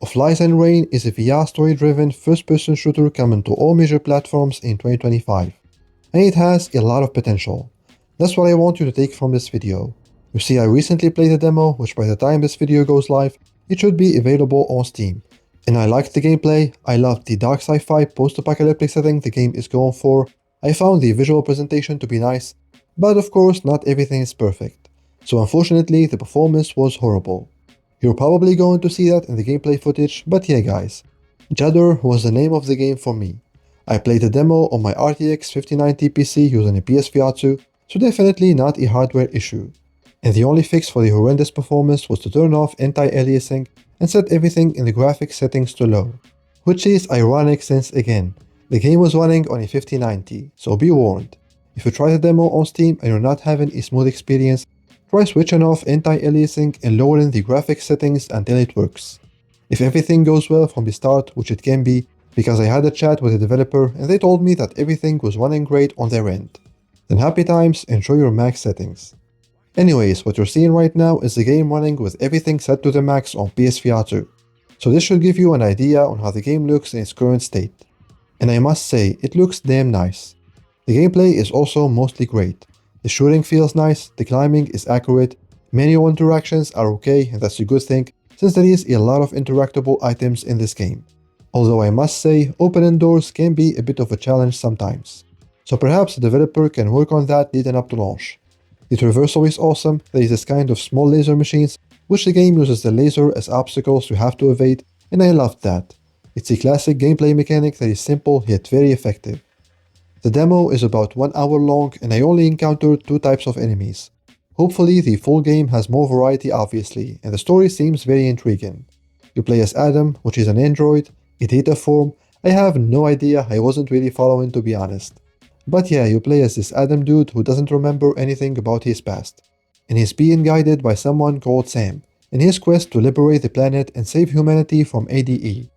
Of Lies and Rain is a VR story-driven first-person shooter coming to all major platforms in 2025, and it has a lot of potential. That's what I want you to take from this video. You see, I recently played a demo, which by the time this video goes live, it should be available on Steam. And I liked the gameplay, I loved the dark sci-fi post-apocalyptic setting the game is going for, I found the visual presentation to be nice, but of course not everything is perfect. So unfortunately the performance was horrible. You're probably going to see that in the gameplay footage, but yeah guys. Jadder was the name of the game for me. I played the demo on my RTX 5090 PC using a PSVR2, so definitely not a hardware issue. And the only fix for the horrendous performance was to turn off anti-aliasing and set everything in the graphics settings to low. Which is ironic since again, the game was running on a 5090, so be warned. If you try the demo on Steam and you're not having a smooth experience, try switching off anti-aliasing and lowering the graphics settings until it works. If everything goes well from the start, which it can be, because I had a chat with the developer and they told me that everything was running great on their end, then happy times, enjoy your max settings. Anyways, what you're seeing right now is the game running with everything set to the max on PSVR2, so this should give you an idea on how the game looks in its current state. And I must say, it looks damn nice. The gameplay is also mostly great. The shooting feels nice, the climbing is accurate, manual interactions are okay, and that's a good thing since there is a lot of interactable items in this game. Although I must say, opening doors can be a bit of a challenge sometimes. So perhaps the developer can work on that leading up to launch. The traversal is awesome, there is this kind of small laser machines, which the game uses the laser as obstacles you have to evade, and I loved that. It's a classic gameplay mechanic that is simple yet very effective. The demo is about 1 hour long and I only encountered 2 types of enemies. Hopefully the full game has more variety obviously, and the story seems very intriguing. You play as Adam, which is an android, a data form. I have no idea, I wasn't really following to be honest. But yeah, you play as this Adam dude who doesn't remember anything about his past. And he's being guided by someone called Sam, in his quest to liberate the planet and save humanity from ADE,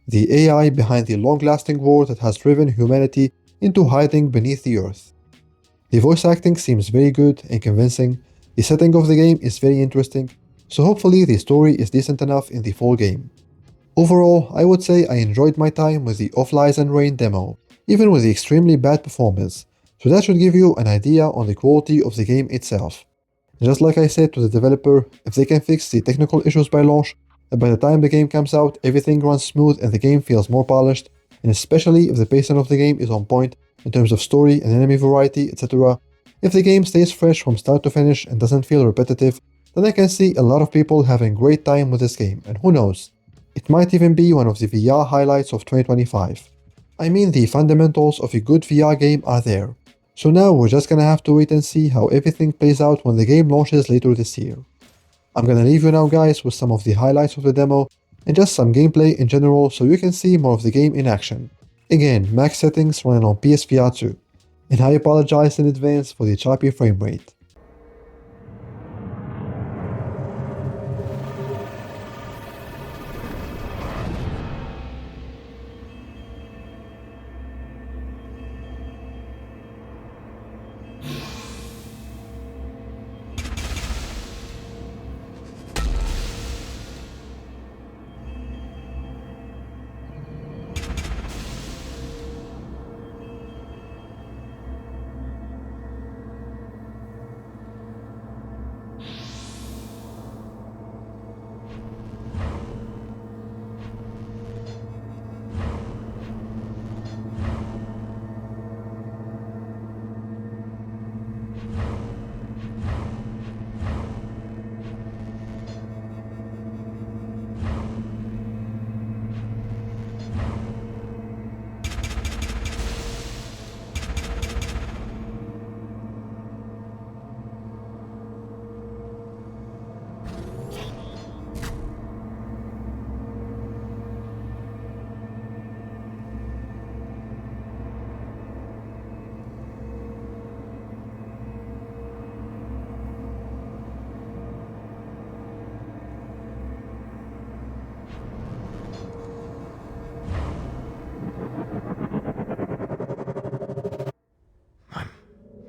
the AI behind the long-lasting war that has driven humanity into hiding beneath the earth. The voice acting seems very good and convincing, the setting of the game is very interesting, so hopefully the story is decent enough in the full game. Overall, I would say I enjoyed my time with the Of Lies and Rain demo, even with the extremely bad performance, so that should give you an idea on the quality of the game itself. Just like I said to the developer, if they can fix the technical issues by launch, and by the time the game comes out everything runs smooth and the game feels more polished, and especially if the pacing of the game is on point in terms of story and enemy variety, etc. If the game stays fresh from start to finish and doesn't feel repetitive, then I can see a lot of people having great time with this game, and who knows, it might even be one of the VR highlights of 2025. I mean, the fundamentals of a good VR game are there, so now we're just gonna have to wait and see how everything plays out when the game launches later this year. I'm gonna leave you now guys with some of the highlights of the demo and just some gameplay in general so you can see more of the game in action. Again, max settings running on PSVR2, and I apologize in advance for the choppy frame rate.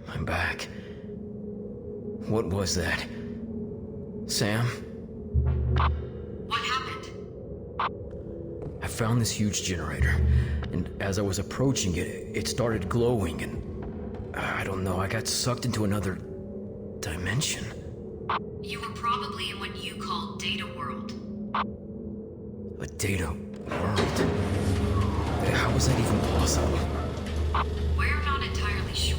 I'm back. What was that? Sam? What happened? I found this huge generator, and as I was approaching it, it started glowing, and I don't know, I got sucked into another dimension. You were probably in what you call Data World. A data world? How was that even possible? We're not entirely sure.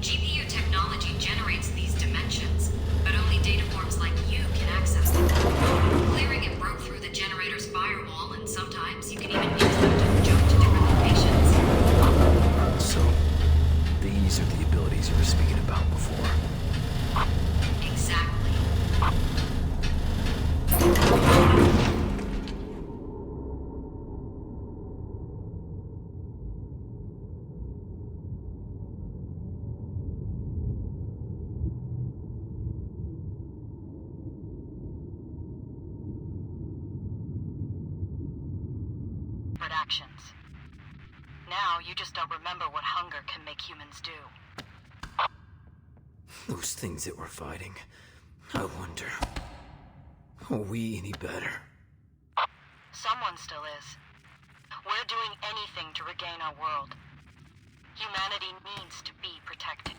GPU technology generates these dimensions, but only data forms like you can access them. Clearing it broke through the generator's firewall, and sometimes you can even use them to jump to different locations. So, these are the abilities you were speaking about before. Exactly. Actions. Now you just don't remember what hunger can make humans do. Those things that we're fighting, I wonder, are we any better? Someone still is. We're doing anything to regain our world. Humanity needs to be protected.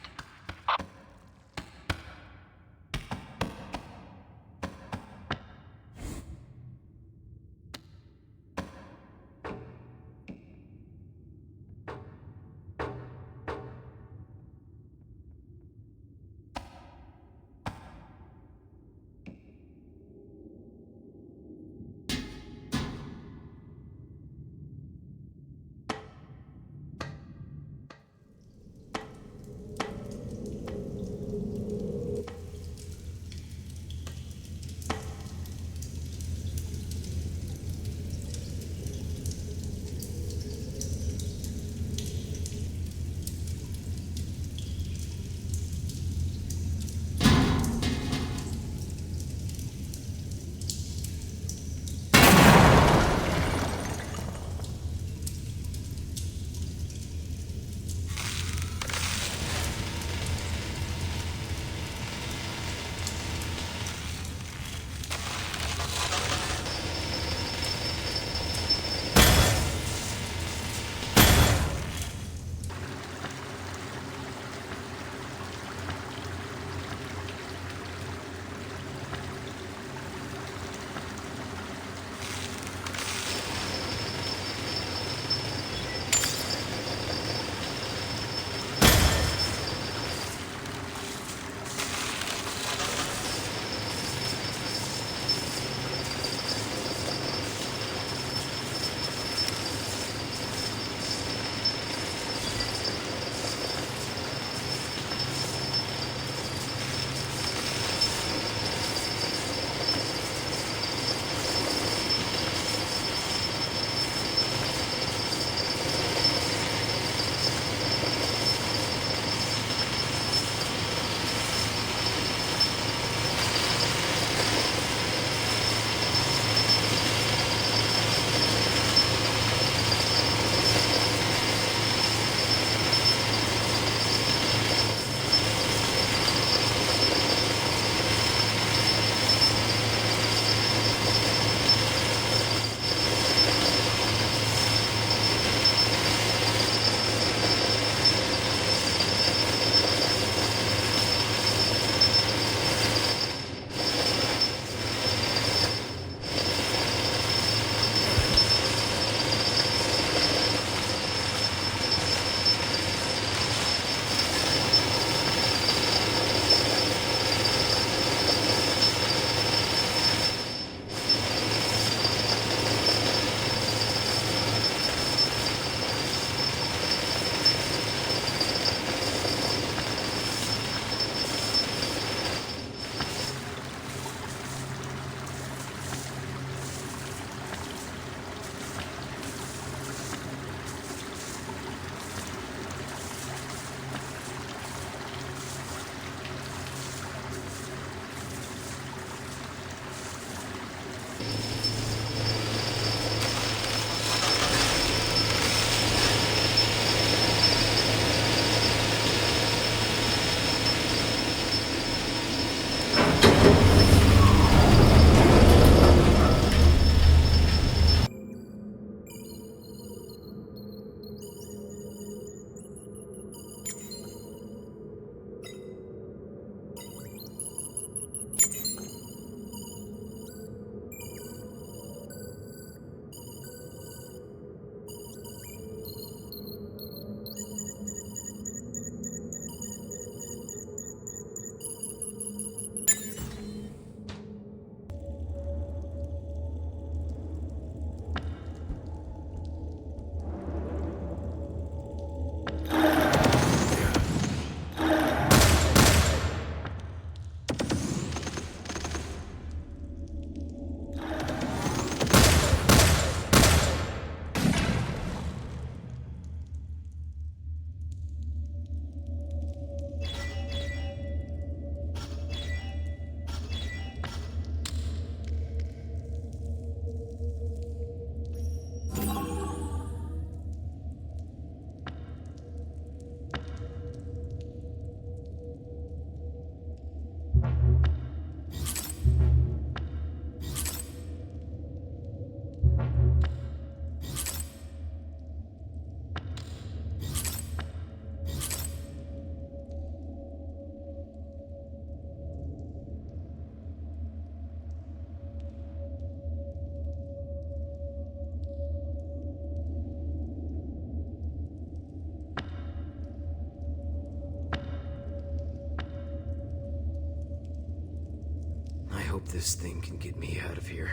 hope this thing can get me out of here.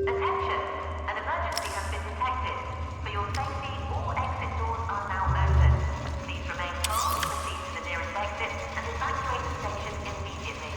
Attention! An emergency has been detected. For your safety, all exit doors are now open. Please remain calm, proceed to the nearest exit, and evacuate the station immediately.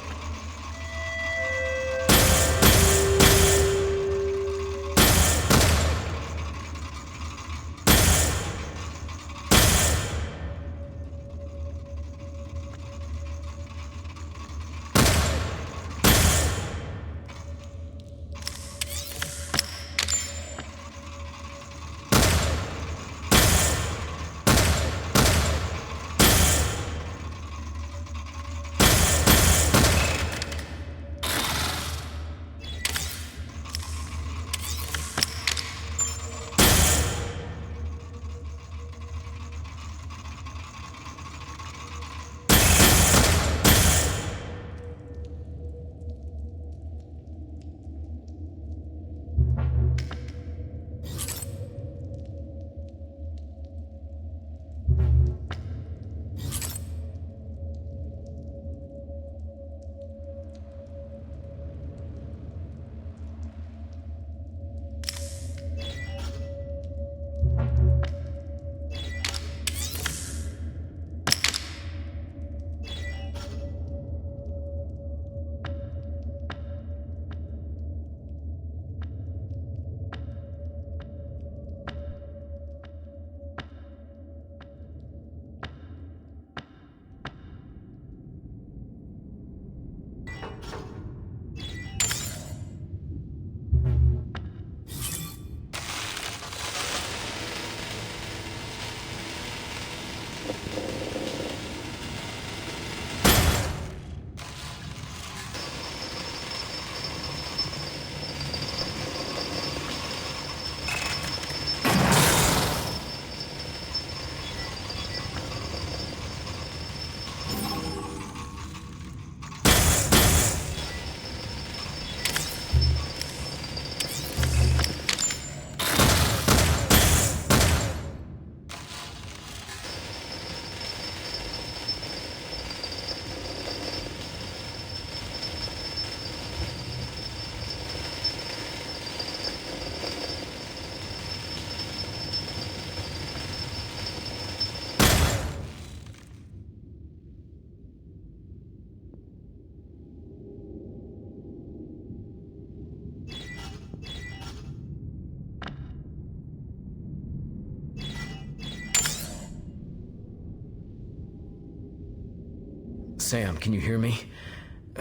Sam, can you hear me?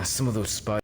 Some of those spies.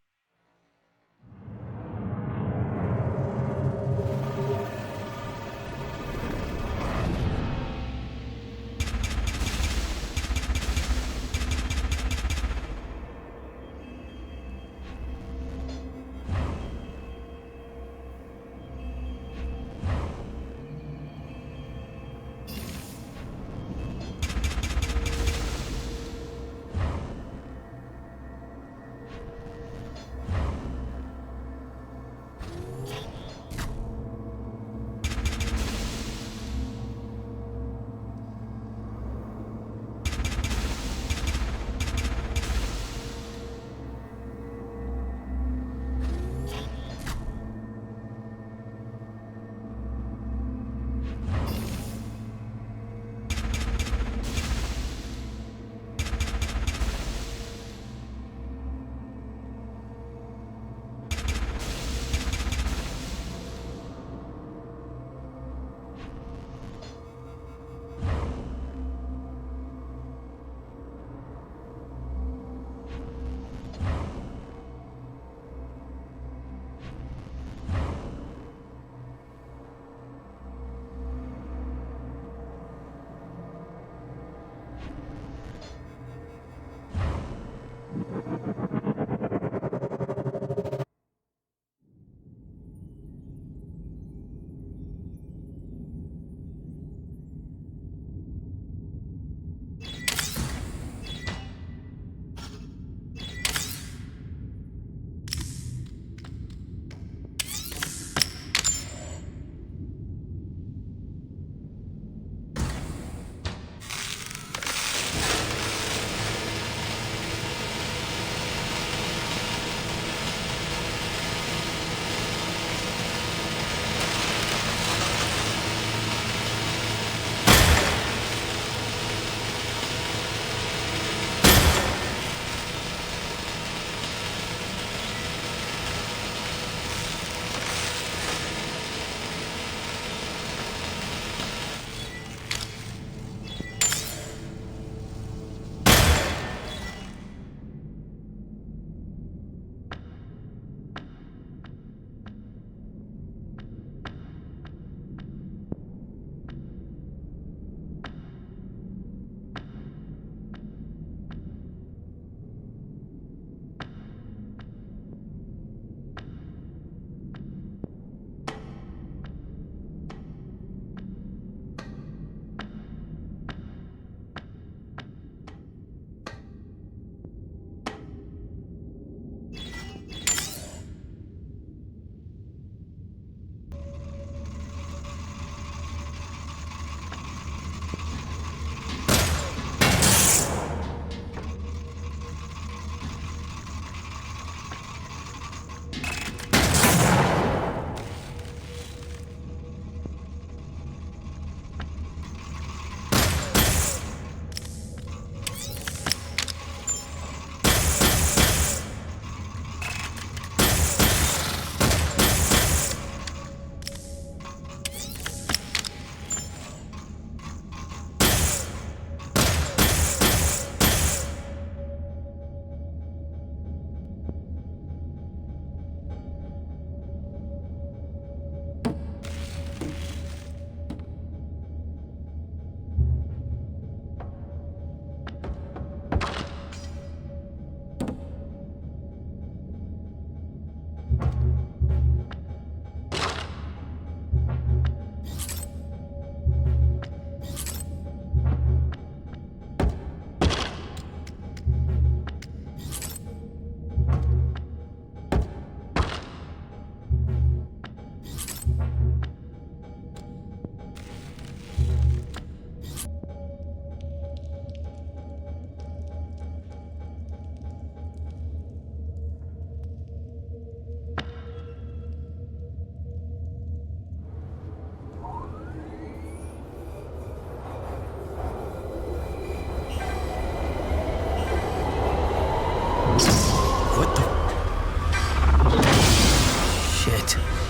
right.